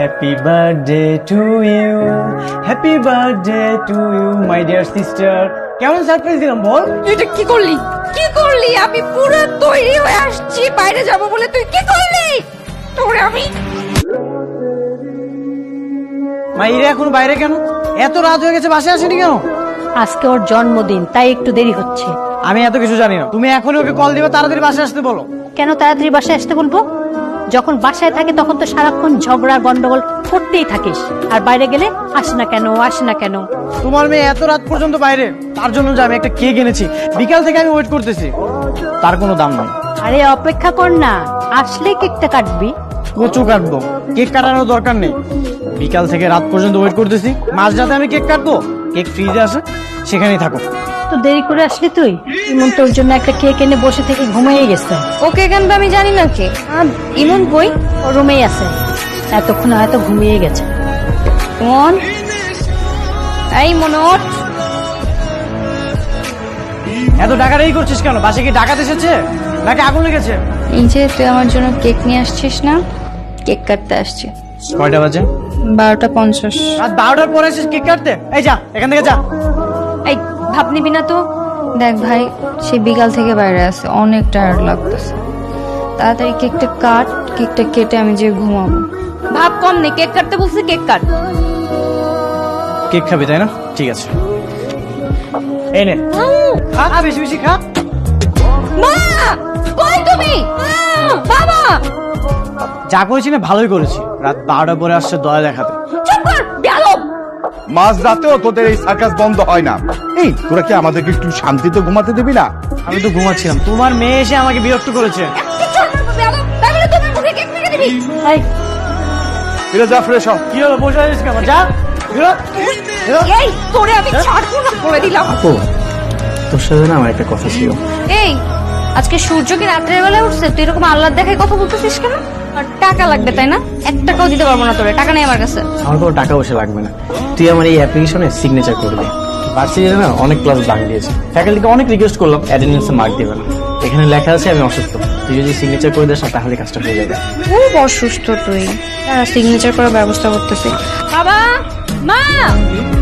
Happy birthday to you, happy birthday to you my dear sister. কেমন surprise দিলাম বল? তুই এটা কি করলি? কি করলি? আমি পুরো তৈরি হয়ে আসছি বাইরে যাব বলে, তুই কি করলি? তোরে আমি মাইরে এখন বাইরে কেন? এত রাত হয়ে গেছে, বাসায় আসেনি কেন? আজকে ওর জন্মদিন, তাই একটু দেরি হচ্ছে। আমি এত কিছু জানি না, তুমি এখনই ওকে কল দিবে, তাড়াতাড়ি বাসায় আসতে বলো। কেন তাড়াতাড়ি বাসায় আসতে বলবো? যখন বাসায় থাকে তখন তো সারাক্ষণ ঝগড়া গন্ডগোল করতেই থাকিস, আর বাইরে গেলে আসে না কেন, আসে না কেন। তোমার মেয়ে এত রাত পর্যন্ত বাইরে, তার জন্য যে আমি একটা কেক এনেছি, বিকাল থেকে আমি ওয়েট করতেছি, তার কোনো দাম নাই। আরে অপেক্ষা কর না, আসলে কেকটা কাটবি। কচু কাটবো, কেক কাটানোর দরকার নেই। বিকাল থেকে রাত পর্যন্ত ওয়েট করতেছি, মাঝরাতে আমি কেক কাটবো? কেক ফ্রিজে আসে, সেখানেই থাকো। তো দেরি করে আসলি তুই। ইমন তোর জন্য একটা কেক এনে বসে থেকে ঘুমিয়ে গেছে। ওকে কেন আমি জানি না কে। ইমন কই? ও রুমেই আছে, এতক্ষণ হয়তো ঘুমিয়ে গেছে। মন, এই মনোট, এত ডাকাডাকি করছিস কেন? বাসে কি ডাকাত এসেছে নাকি আগুন লেগেছে? এই যে তুই আমার জন্য কেক নিয়ে আসছিস না, কেক কাটতে আসছি। কয়টা বাজে? 12:50। রাত 12টার পরে এসেছিস কেক কাটতে? এই যা এখান থেকে যা। এই ভাব নিবি না তো? দেখ ভাই, সে বিকাল থেকে বাইরে আছে, অনেক টায়ার্ড লাগতেছে। তাড়াতাড়ি কেকটা কাট, কেকটা কেটে আমি যে ঘুমাবো। ভাব কম নেই, কেক কাটতে বলছি, কেক কাট। কেক খাবি তাই না? ঠিক আছে, এই নে খা, বেশি বেশি খা। মা, কই তুমি? বাবা, যা করেছি না ভালোই করেছি, রাত 12টার পরে আসছে দয়া দেখাতে। চুপ কর বেয়াদব। মাঝ রাতেও তোদের এই সার্কাস বন্ধ হয় না। এই তোরা কি আমাদেরকে একটু শান্তিতে ঘুমাতে দিবি না? আমি তো ঘুমাচ্ছিলাম, তোমার মেয়ে এসে আমাকে বিরক্ত করেছে। বেয়াদব, তাই বলে তুমি মুখে কেক মেরে দিবি? এই, ফিরে যা, ফ্রেশ হ। কি হলো, বসে আছিস কেন? যা বেরো, বেরো। এই তোরে আমি ছাড়বো না বলে দিলাম। তোর সাথে না আমার একটা কথা ছিল। এই আজকে সূর্য কি রাত্রের বেলায় উঠছে? তুই এরকম আল্লাহর দেখায় কথা বলতেছিস কেন? আর টাকা লাগবে তাই না? 1 টাকাও দিতে পারবো না তোরে, টাকা নেই আমার কাছে। আমার কোনো টাকা পয়সা লাগবে না, তুই আমার এই অ্যাপ্লিকেশনে সিগনেচার করে দে। ভার্সিটিতে না অনেক ক্লাস বাং দিয়েছে, ফ্যাকাল্টিকে অনেক রিকোয়েস্ট করলাম, অ্যাটেন্ডেন্সে মার্ক দেবে না। এখানে লেখা আছে আমি অসুস্থ, তুই যদি সিগনেচার করে দিস না তাহলে কাজটা হয়ে যাবে। খুব অসুস্থ তুই? সিগনেচার করার ব্যবস্থা করতেছি। বাবা, মা,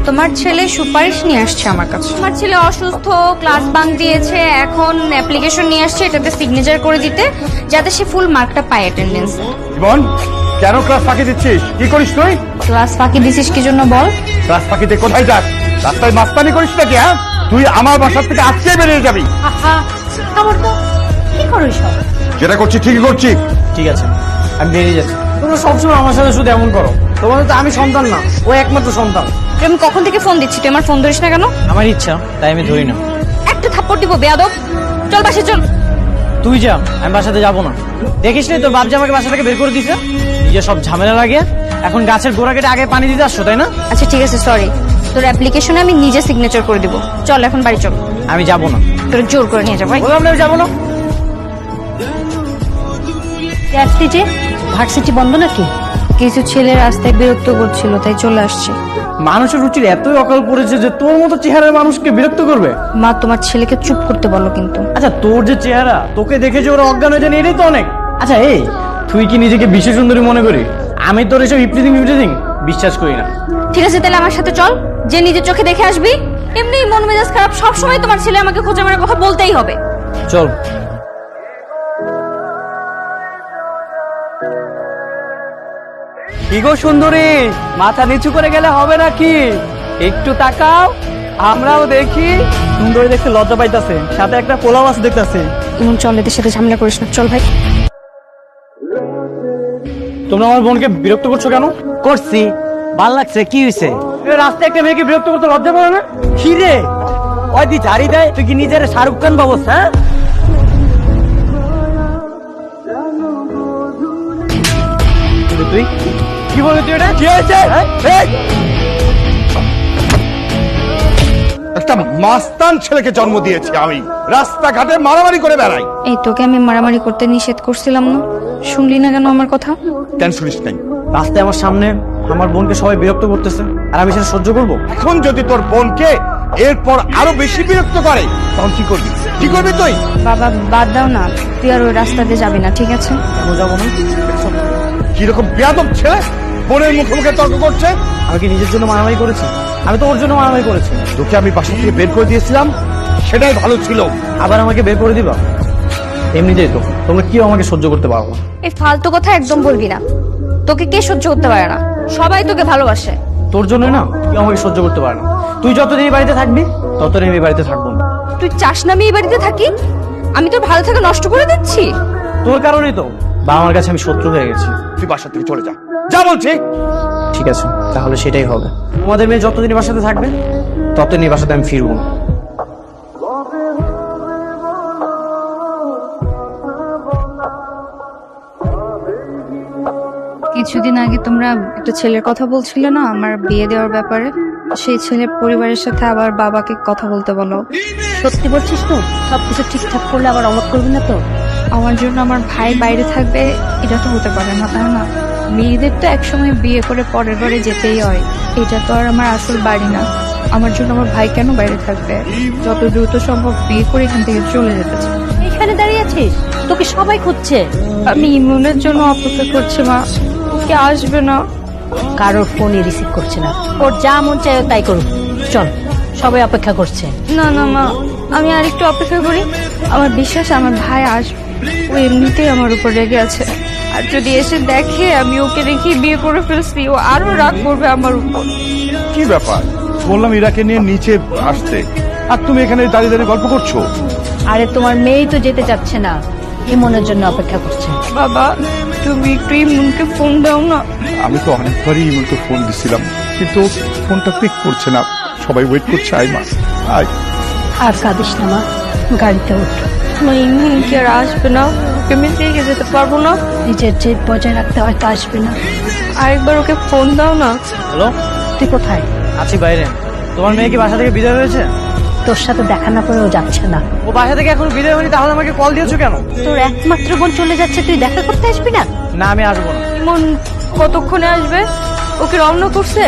তোমার ছেলে সুপারিশ নিয়ে আসছে আমার কাছে। তোমার ছেলে অসুস্থ, ক্লাস বাঙ্ক দিয়েছে, এখন অ্যাপ্লিকেশন নিয়ে আসছে এটাতে সিগনেচার করে দিতে, যাতে সে ফুল মার্কটা পায় অ্যাটেন্ডেন্স। জীবন, কেন ক্লাস ফাঁকি দিচ্ছিস? কি করিস তুই? ক্লাস ফাঁকি দিছিস কি জন্য বল? ক্লাস ফাঁকিতে কোথায় যাস? রাস্তায় মাস্তানি করিস নাকি? হ্যাঁ, তুই আমার বাসার থেকে আজকে বেরিয়ে যাবি। আহা, আমার তো কি করো সব? যেটা করছি ঠিকই করছি। ঠিক আছে, আমি বেরিয়ে যাচ্ছি। তোমরা সবসময় আমার সাথে শুধু এমন করো, তোমাদের তো আমি সন্তান না, ও একমাত্র সন্তান। আমি কখন থেকে ফোন দিচ্ছি, তুই আমার ফোন ধরিস না কেন? আমার ইচ্ছা তাই আমি ধরি না। একটা থাপ্পড় দিব বেয়াদব। চল বাসে চল। তুই যা, আমি বাসাতে যাবো না। দেখিস নি তোর বাপ যে আমাকে বাসা থেকে বের করে দিছে? নিজে সব ঝামেলা লাগে, এখন গাছের গোড়া কেটে আগে পানি দিতে আসছো তাই না? আচ্ছা ঠিক আছে, সরি। তোর অ্যাপ্লিকেশনে আমি নিজে সিগনেচার করে দিব। চল এখন বাড়ি চল। আমি যাবো না, তোর জোর করে নিয়ে যাবো। বললাম না আমি যাবো না। আসলি যে ভার্সিটি বন্ধ নাকি? কিছু ছেলে রাস্তায় বিরক্ত করছিল, তাই চলে আসছে। মানুষের রুচির এতই অকাল পড়েছে যে তোর মতো চেহারার মানুষকে বিরক্ত করবে। মা, তোমার ছেলেকে চুপ করতে বলো কিন্তু। আচ্ছা তোর যে চেহারা, তোকে দেখে যে ওরা অজ্ঞান হয়ে যান, এটাই তো অনেক। আচ্ছা এই, তুই কি নিজেকে বিশ্ব সুন্দরী মনে করি? আমি তোর এসব ইপ্রিজিং বিশ্বাস করি না। ঠিক আছে তাহলে আমার সাথে চল, যে নিজের চোখে দেখে আসবি। এমনি মন মেজাজ খারাপ, সবসময় তোমার ছেলে আমাকে খোঁজা মারার কথা বলতেই হবে। চল। কি গো সুন্দরী, মাথা নিচু করে গেলে হবে নাকি? একটু তাকাও, আমরাও দেখি। সুন্দরী দেখতে লজ্জা পাইতাছে, সাথে একটা পোলা মাছ দেখতাছে। এমন চল, এদের সাথে ঝামেলা করিস না, চল ভাই। তোমরা আমার বোনকে বিরক্ত করছো কেন? করছি, ভাল লাগছে। কি হয়েছে? রাস্তায় একটা মেয়েকে বিরক্ত করতে লজ্জা পাবে না? কি রে, ওই দি ঝাড়ি দেয়, তুই কি নিজের শাহরুখ খান বাবস? হ্যাঁ, তুই কি বলে তুই এটা? কি হয়েছে? এই, একটা মাস্তান ছেলেকে জন্ম দিয়েছি আমি, রাস্তাঘাটে মারামারি করে বেড়াই। এই তোকে আমি মারামারি করতে নিষেধ করছিলাম না? শুনলি না কেন আমার কথা? কেন শুনিস নাই? রাস্তায় আমার সামনে আমার বোনকে সবাই বিরক্ত করতেছে, আর আমি সেটা সহ্য করবো? এখন যদি তোর বোনকে এরপর আরো বেশি বিরক্ত করে তখন কি করবি? কি করবি তুই? বাবা বাদ দাও না, তুই আর ওই রাস্তাতে যাবি না, ঠিক আছে? কেন যাবো না? কিরকম বেয়াদব ছেলে! বোনের মুখে মুখে তর্ক করছে। আমি কি নিজের জন্য মারামারি করেছি? আমি তো ওর জন্য মারামারি করেছি। তোকে আমি বাসা থেকে বের করে দিয়েছিলাম, সেটাই ভালো ছিল। আবার আমাকে বের করে দিবা? এমনিতেই তো তোমরা কেউ আমাকে সহ্য করতে পারো না। এই ফালতু কথা একদম বলবি না। তোকে কে সহ্য করতে পারে না? সবাই তোকে ভালোবাসে। তোর জন্য না কেউ আমাকে সহ্য করতে পারে না। তুই যতদিন এই বাড়িতে থাকবি ততদিন এই বাড়িতে থাকবো না। তুই চাস না আমি এই বাড়িতে থাকি? আমি তোর ভালো থাকা নষ্ট করে দিচ্ছি? তোর কারণেই তো বাবা আমার কাছে আমি শত্রু হয়ে গেছি। তুই বাসা থেকে চলে যা, যা বলছি। ঠিক আছে, তাহলে সেটাই হবে। তোমাদের মেয়ে যতদিন এই বাসাতে থাকবে ততদিন এই বাসাতে আমি ফিরবো না। কিছুদিন আগে তোমরা একটা ছেলের কথা বলছিলে না আমার বিয়ে দেওয়ার ব্যাপারে? সেই ছেলে পরিবারের সাথে আবার বাবাকে কথা বলতে বলো। সত্যি বলছিস তো? সবকিছু ঠিকঠাক করলে আবার অবাক করবি না তো? আমার জন্য আমার ভাই বাইরে থাকবে এটা তো হতে পারে না, তাই না? মেয়েদের তো একসময় বিয়ে করে পরের বাড়ি যেতেই হয়। এটা তো আর আমার আসল বাড়ি না। আমার জন্য আমার ভাই কেন বাইরে থাকবে? যত দ্রুত সম্ভব বিয়ে করে এখান থেকে চলে যেতে চাই। এখানে দাঁড়িয়ে আছিস, তোকে সবাই খুঁজছে। আমি ইমনের জন্য অপেক্ষা করছি মা, ওকে আসবে না। কারোর ফোনই রিসিভ করছে না। ওর যা মন চায় ও তাই করুক। চল, সবাই অপেক্ষা করছে। না না মা, আমি আর একটু অপেক্ষা করি। আমার বিশ্বাস আমার ভাই আসবে। ও এমনিতেই আমার উপর রেগে আছে, আর যদি এসে দেখে আমি ওকে রেখে বিয়ে করে ফেলছি ও আরো রাগ করবে আমার উপর। কি ব্যাপার? বললাম ইরাকে নিয়ে নিচে আসতে, আর তুমি এখানে দাঁড়িয়ে দাঁড়িয়ে গল্প করছো। আরে তোমার মেয়েই তো যেতে চাচ্ছে না, ইমনের জন্য অপেক্ষা করছে। বাবা তুমি একটু ইমনকে ফোন দাও না। আমি তো অনেকবারই ইমনকে ফোন দিছিলাম, কিন্তু ফোনটা পিক করছে না। সবাই ওয়েট করছে। আয় মা, আয়। আর কাঁদিস না মা, গাড়িতে ওঠ। মা ইমন কি আর আসবে না? ওকে আমি রেখে যেতে পারবো না। নিজের জেদ বজায় রাখতে হয়তো আসবে না। আরেকবার ওকে ফোন দাও না। হ্যালো, তুই কোথায়? আছি বাইরে। তোমার মেয়ে কি বাসা থেকে বিদায় হয়েছে? তোর সাথে দেখা না করেও যাচ্ছে না। ও বাসা থেকে এখনো বিদায় হয়নি, তাহলে আমাকে কল দিয়েছো কেন? তোর একমাত্র বোন চলে যাচ্ছে, তুই দেখা করতে আসবি না? না, আমি আসবো না। ইমন কতক্ষণে আসবে? ওকে রওনা করছে?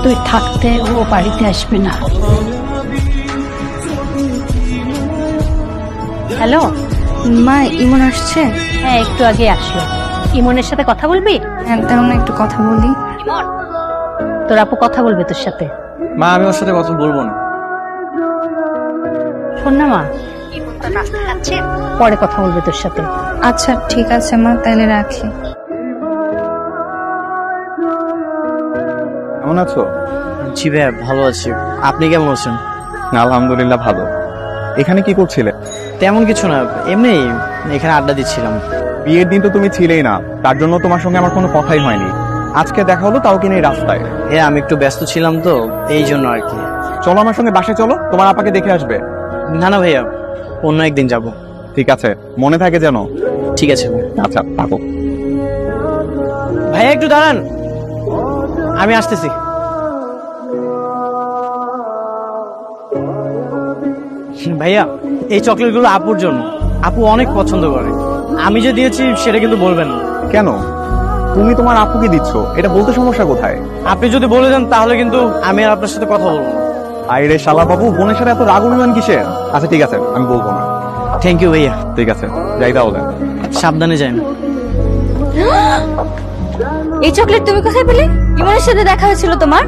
তুই থাকতে ও বাড়িতে আসবে না। হ্যালো, মা ইমন আসছে? হ্যাঁ একটু আগে আসলো। ইমনের সাথে কথা বলবি? হ্যাঁ তেমন একটু কথা বলি। তোর আপু কথা বলবে তোর সাথে। মা, আমি ওর সাথে কথা বলবো না। শোন না মা, ইমন তো নাস্তা খাচ্ছে, পরে কথা বলবে তোর সাথে। আচ্ছা ঠিক আছে মা, তাহলে রাখি। কেমন আছো? জি ভাইয়া, ভালো আছি। আপনি কেমন আছেন? আলহামদুলিল্লাহ ভালো। এখানে কি করছিলে? তেমন কিছু না, এমনি এখানে আড্ডা দিচ্ছিলাম। বিয়ের দিন তো তুমি ছিলেই না, তার জন্য তোমার সঙ্গে আমার কোনো কথাই হয়নি। আজকে দেখা হলো, তাও কিনা এই রাস্তায়। হ্যাঁ, আমি একটু ব্যস্ত ছিলাম তো, এই জন্য আর কি। চলো আমার সঙ্গে বাসে চলো, তোমার আপাকে দেখে আসবে। না না ভাইয়া, অন্য একদিন যাব। ঠিক আছে, মনে থাকে যেন। ঠিক আছে ভাই। আচ্ছা থাকো। ভাইয়া একটু দাঁড়ান, আমি আসতেছি। ভাইয়া, এই চকলেটগুলো আপুর জন্য। আপু অনেক পছন্দ করে। আমি যে দিয়েছি সেটা কিন্তু বলবেন না। কেন? তুমি তোমার আপুকে দিচ্ছ, এটা বলতে সমস্যা কোথায়? আপনি যদি বলে দেন তাহলে কিন্তু আমি আর আপনার সাথে কথা বলবো না। আইরে শালা বাবু, বোনের সাথে এত রাগ অভিমান কিসের? আচ্ছা ঠিক আছে, আমি বলবো না। থ্যাংক ইউ ভাইয়া। ঠিক আছে, যাই তাহলে। সাবধানে যান। এই চকলেট তুমি কোথায় পেলে? ইমনের সাথে দেখা হয়েছিল তোমার?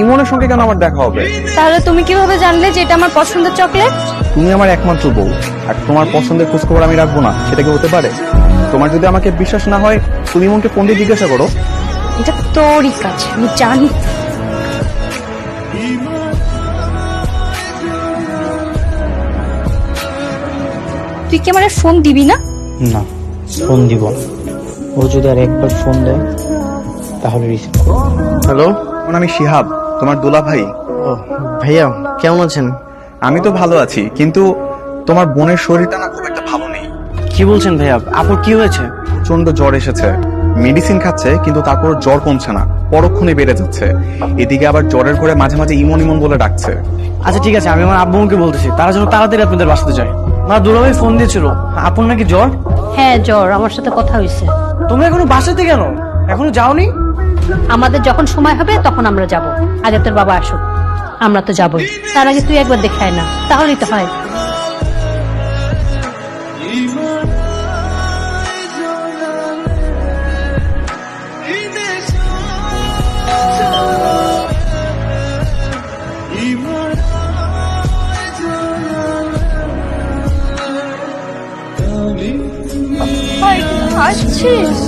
ইমনের সঙ্গে কেন আমার দেখা হবে? তাহলে তুমি কিভাবে জানলে যে এটা আমার পছন্দের চকলেট? তুমি আমার একমাত্র বউ, আর তোমার পছন্দের খোঁজখবর আমি রাখবো না, সেটা কি হতে পারে? তোমার যদি আমাকে বিশ্বাস না হয়, তুমি ইমনকে ফোন দিয়ে জিজ্ঞাসা করো। এটা তোরই কাজ, আমি জানি। তুই কি আমার ফোন দিবি না? না, ফোন দিব না। ও যদি আর একবার ফোন দেয় তাহলে রিসিভ। হ্যালো, আমি শিহাব, তোমার দুলা ভাই। ও ভাইয়া, কেমন আছেন? আমি তো ভালো আছি, কিন্তু তোমার বোনের শরীরটা না খুব একটা ভালো নেই। কি বলছেন ভাইয়া? আপুর কি হয়েছে? প্রচন্ড জ্বর এসেছে, মেডিসিন খাচ্ছে, কিন্তু তারপর জ্বর কমছে না, পরক্ষণে বেড়ে যাচ্ছে। এদিকে আবার জ্বরের ঘরে মাঝে মাঝে ইমন ইমন বলে ডাকছে। আচ্ছা ঠিক আছে, আমি আমার আব্বুকে বলতেছি তারা যেন তাড়াতাড়ি আপনাদের বাসাতে যায়। না, দুলাভাই ফোন দিয়েছিল, আপুর নাকি জ্বর। হ্যাঁ জ্বর, আমার সাথে কথা হয়েছে। তোমরা এখনো বাসাতে কেন? এখনো যাওনি? আমাদের যখন সময় হবে তখন আমরা যাব। আগে তোর বাবা আসুক, আমরা তো যাবই। তার আগে তুই একবার দেখে আয় না, তাহলেই তো হয়। আছিস?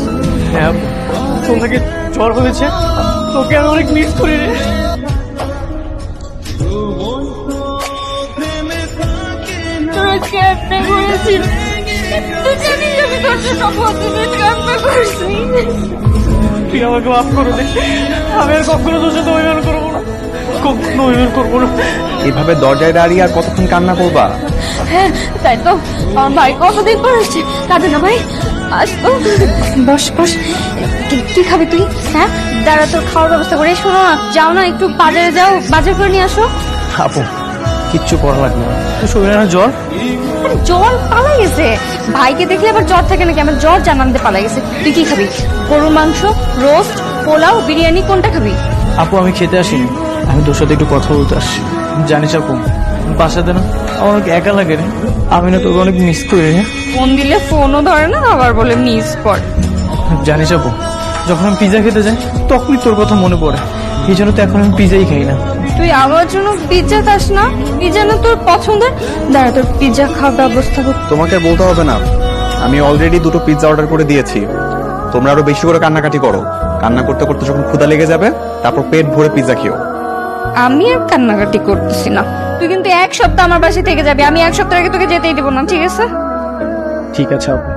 হ্যাঁ আপু, তোমাকে জ্বর হয়েছে, তোকে আমি অনেক মিস করি রে। তোরা কেমনে করেছিস? তুই জানিস আমি তোর জন্য কতদিন কান্না করছি। তুই আমাকে মাফ করে দে, আমি আর কখনো তোর সাথে অভিমান করবো না, কখনো অভিমান করবো না। এভাবে দরজায় দাঁড়িয়ে আর কতক্ষণ কান্না করবা? হ্যাঁ তাই তো, আমার ভাই কতদিন পর আসছে, কাঁদে না ভাই, আসতো। বস বস, কি খাবি তুই? হ্যাঁ দাঁড়া, তোর খাওয়ার ব্যবস্থা করে। শোনো না, যাও না একটু বাজারে যাও, বাজার করে নিয়ে আসো। আপু কিচ্ছু করা লাগবে না, তুই শরীরে না জ্বর? আরে জ্বর পালাই গেছে, ভাইকে দেখলে আবার জ্বর থাকে নাকি? আমার জ্বর জানাতে পালাই গেছে। তুই কি খাবি? গরুর মাংস, রোস্ট, পোলাও, বিরিয়ানি, কোনটা খাবি? আপু আমি খেতে আসিনি, আমি তোর সাথে একটু কথা বলতে আসছি। জানিস আপু, বাসাতে না আমার অনেক একা লাগে রে, আমি না তোকে অনেক মিস করি রে। ফোন দিলে ফোনও ধরে না, আবার বলে মিস কর। জানিস আপু, যখন আমি পিজা খেতে যাই তখনই তোর কথা মনে পড়ে, এই জন্য তো এখন আমি পিজাই খাই না। তুই আমার জন্য পিৎজা খাস না? পিৎজা না তোর পছন্দের? দাঁড়া, তোর পিৎজা খাওয়ার ব্যবস্থা কর। তোমাকে আর বলতে হবে না, আমি অলরেডি 2টো পিৎজা অর্ডার করে দিয়েছি। তোমরা আরো বেশি করে কান্নাকাটি করো, কান্না করতে করতে যখন ক্ষুধা লেগে যাবে তারপর পেট ভরে পিৎজা খেও। আমি আর কান্নাকাটি করতেছি না, তুই কিন্তু 1 সপ্তাহ আমার বাসায় থেকে যাবি। আমি 1 সপ্তাহ আগে তোকে যেতেই দেবো না, ঠিক আছে? ঠিক আছে আপু।